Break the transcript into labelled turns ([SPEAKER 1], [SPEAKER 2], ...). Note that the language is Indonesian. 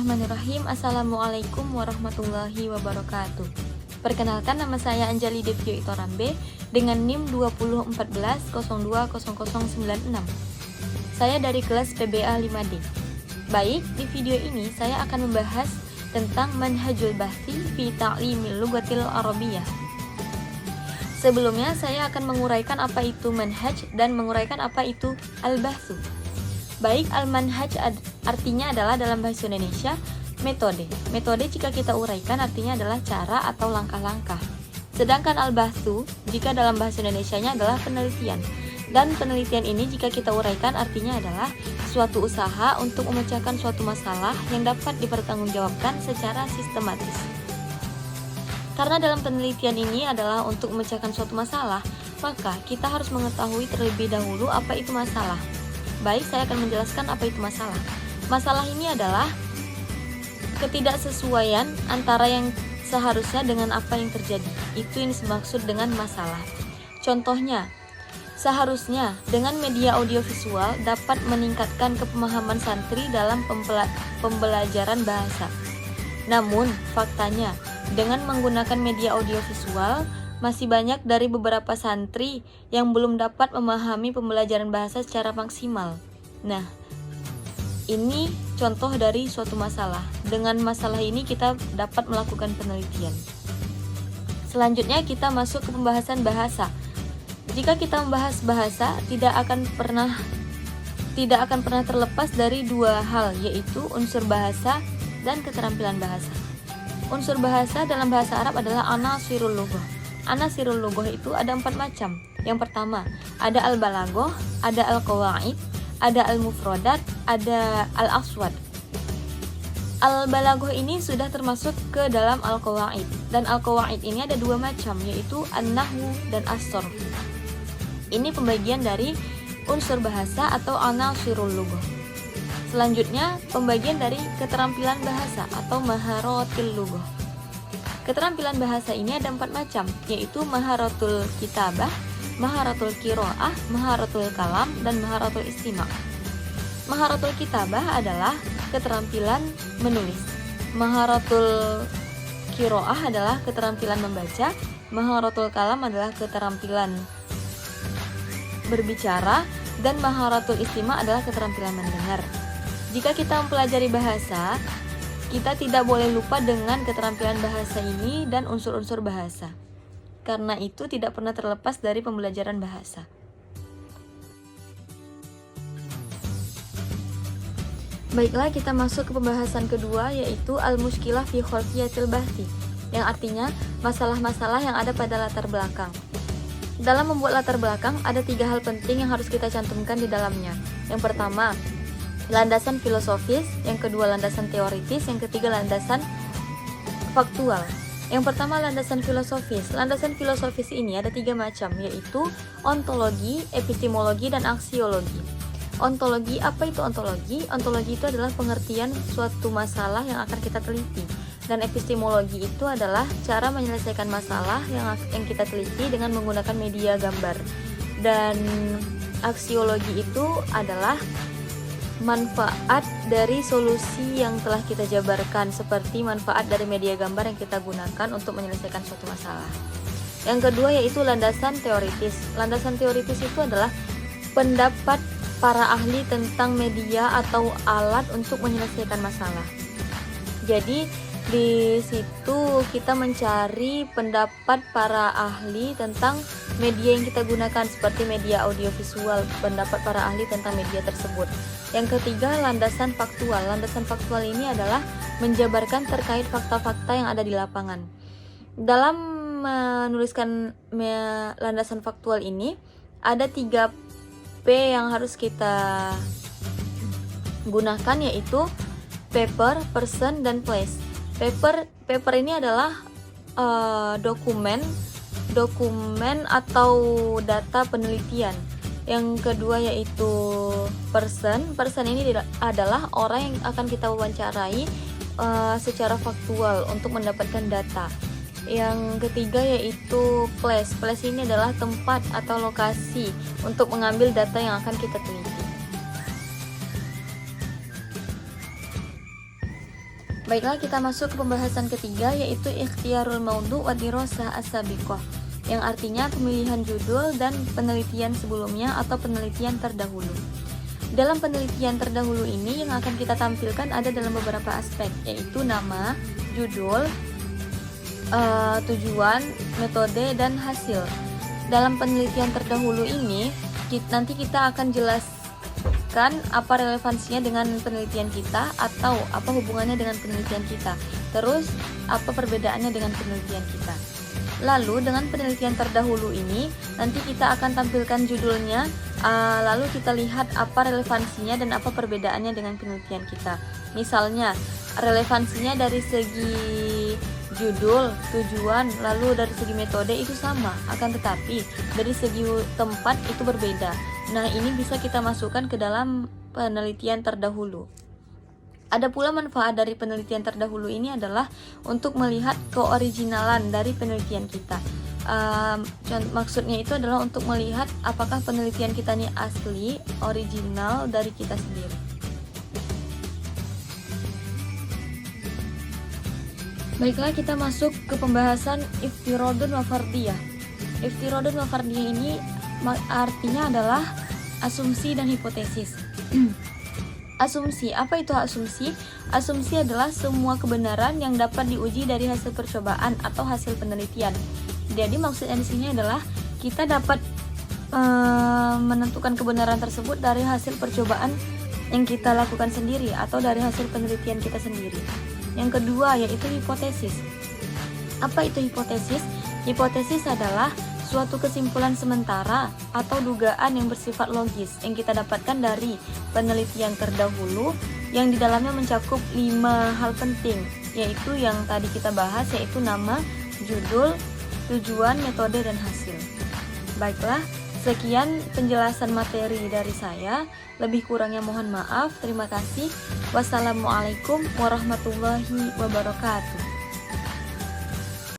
[SPEAKER 1] Bismillahirrahmanirrahim. Assalamualaikum warahmatullahi wabarakatuh. Perkenalkan, nama saya Anjali Devio Itorambe dengan NIM 2014020096. Saya dari kelas PBA 5D. Baik, di video ini saya akan membahas tentang manhajul bahthi fi ta'limil lughatil arabiyyah. Sebelumnya saya akan menguraikan apa itu manhaj dan menguraikan apa itu al-bahthu. Baik, al-manhaj artinya adalah dalam bahasa Indonesia metode. Metode jika kita uraikan artinya adalah cara atau langkah-langkah. Sedangkan al-bahthu jika dalam bahasa Indonesianya adalah penelitian. Dan penelitian ini jika kita uraikan artinya adalah suatu usaha untuk memecahkan suatu masalah yang dapat dipertanggungjawabkan secara sistematis. Karena dalam penelitian ini adalah untuk memecahkan suatu masalah, maka kita harus mengetahui terlebih dahulu apa itu masalah. Baik, saya akan menjelaskan apa itu masalah. Masalah ini adalah ketidaksesuaian antara yang seharusnya dengan apa yang terjadi. Itu yang dimaksud dengan masalah. Contohnya, seharusnya dengan media audiovisual dapat meningkatkan kepemahaman santri dalam pembelajaran bahasa. Namun, faktanya, dengan menggunakan media audiovisual, masih banyak dari beberapa santri yang belum dapat memahami pembelajaran bahasa secara maksimal. Nah, ini contoh dari suatu masalah. Dengan masalah ini kita dapat melakukan penelitian. Selanjutnya kita masuk ke pembahasan bahasa. Jika kita membahas bahasa, tidak akan pernah terlepas dari dua hal, yaitu unsur bahasa dan keterampilan bahasa. Unsur bahasa dalam bahasa Arab adalah anasirul lughah. Anasirul lughah itu ada 4 macam. Yang pertama, ada al-balaghah, ada al-qawaid, ada al-mufradat, ada al-aswad. Al-balaghah ini sudah termasuk ke dalam al-qawaid. Dan al-qawaid ini ada 2 macam, yaitu an-nahwu dan as-sarf. Ini pembagian dari unsur bahasa atau anasirul lughah. Selanjutnya, pembagian dari keterampilan bahasa atau maharatil lughah. Keterampilan bahasa ini ada 4 macam, yaitu maharatul kitabah, maharatul qiraah, maharatul kalam, dan maharatul istima'. Maharatul kitabah adalah keterampilan menulis. Maharatul qiraah adalah keterampilan membaca. Maharatul kalam adalah keterampilan berbicara, dan maharatul istima' adalah keterampilan mendengar. Jika kita mempelajari bahasa, kita tidak boleh lupa dengan keterampilan bahasa ini dan unsur-unsur bahasa. Karena itu tidak pernah terlepas dari pembelajaran bahasa. Baiklah, kita masuk ke pembahasan kedua, yaitu al-mushkilah fi khalqiyatil bahthi, yang artinya masalah-masalah yang ada pada latar belakang. Dalam membuat latar belakang, ada 3 hal penting yang harus kita cantumkan di dalamnya. Yang pertama, landasan filosofis, yang kedua landasan teoritis, yang ketiga landasan faktual. Yang pertama, landasan filosofis. Landasan filosofis ini ada 3 macam, yaitu ontologi, epistemologi, dan aksiologi. Ontologi, apa itu ontologi? Ontologi itu adalah pengertian suatu masalah yang akan kita teliti. Dan epistemologi itu adalah cara menyelesaikan masalah yang kita teliti dengan menggunakan media gambar. Dan aksiologi itu adalah manfaat dari solusi yang telah kita jabarkan, seperti manfaat dari media gambar yang kita gunakan untuk menyelesaikan suatu masalah. Yang kedua yaitu landasan teoritis. Landasan teoritis itu adalah pendapat para ahli tentang media atau alat untuk menyelesaikan masalah. Jadi di situ kita mencari pendapat para ahli tentang media yang kita gunakan, seperti media audiovisual, pendapat para ahli tentang media tersebut. Yang ketiga, landasan faktual. Landasan faktual ini adalah menjabarkan terkait fakta-fakta yang ada di lapangan. Dalam menuliskan landasan faktual ini, ada 3P yang harus kita gunakan, yaitu paper, person, dan place. Paper ini adalah dokumen atau data penelitian. Yang kedua yaitu person ini adalah orang yang akan kita wawancarai secara faktual untuk mendapatkan data. Yang ketiga yaitu place ini adalah tempat atau lokasi untuk mengambil data yang akan kita teliti. Baiklah, kita masuk ke pembahasan ketiga, yaitu ikhtiyarul maudhu' wa dirasah as-sabiqah, yang artinya pemilihan judul dan penelitian sebelumnya atau penelitian terdahulu. Dalam penelitian terdahulu ini yang akan kita tampilkan ada dalam beberapa aspek, yaitu nama, judul, tujuan, metode, dan hasil. Dalam penelitian terdahulu ini nanti kita akan jelaskan apa relevansinya dengan penelitian kita atau apa hubungannya dengan penelitian kita, terus apa perbedaannya dengan penelitian kita. Lalu dengan penelitian terdahulu ini nanti kita akan tampilkan judulnya, lalu kita lihat apa relevansinya dan apa perbedaannya dengan penelitian kita. Misalnya relevansinya dari segi judul, tujuan, lalu dari segi metode itu sama, akan tetapi dari segi tempat itu berbeda. Nah, ini bisa kita masukkan ke dalam penelitian terdahulu. Ada pula manfaat dari penelitian terdahulu ini adalah untuk melihat keoriginalan dari penelitian kita. Maksudnya itu adalah untuk melihat apakah penelitian kita ini asli, original dari kita sendiri. Baiklah, kita masuk ke pembahasan iftirodun wa fardiyah. Iftirodun wa fardiyah ini artinya adalah asumsi dan hipotesis. Asumsi, apa itu asumsi? Asumsi adalah semua kebenaran yang dapat diuji dari hasil percobaan atau hasil penelitian. Jadi maksudnya di sini adalah kita dapat menentukan kebenaran tersebut dari hasil percobaan yang kita lakukan sendiri atau dari hasil penelitian kita sendiri. Yang kedua yaitu hipotesis. Apa itu hipotesis? Hipotesis adalah suatu kesimpulan sementara atau dugaan yang bersifat logis yang kita dapatkan dari penelitian terdahulu yang di dalamnya mencakup 5 hal penting, yaitu yang tadi kita bahas, yaitu nama, judul, tujuan, metode, dan hasil. Baiklah, sekian penjelasan materi dari saya. Lebih kurangnya mohon maaf. Terima kasih. Wassalamualaikum warahmatullahi wabarakatuh.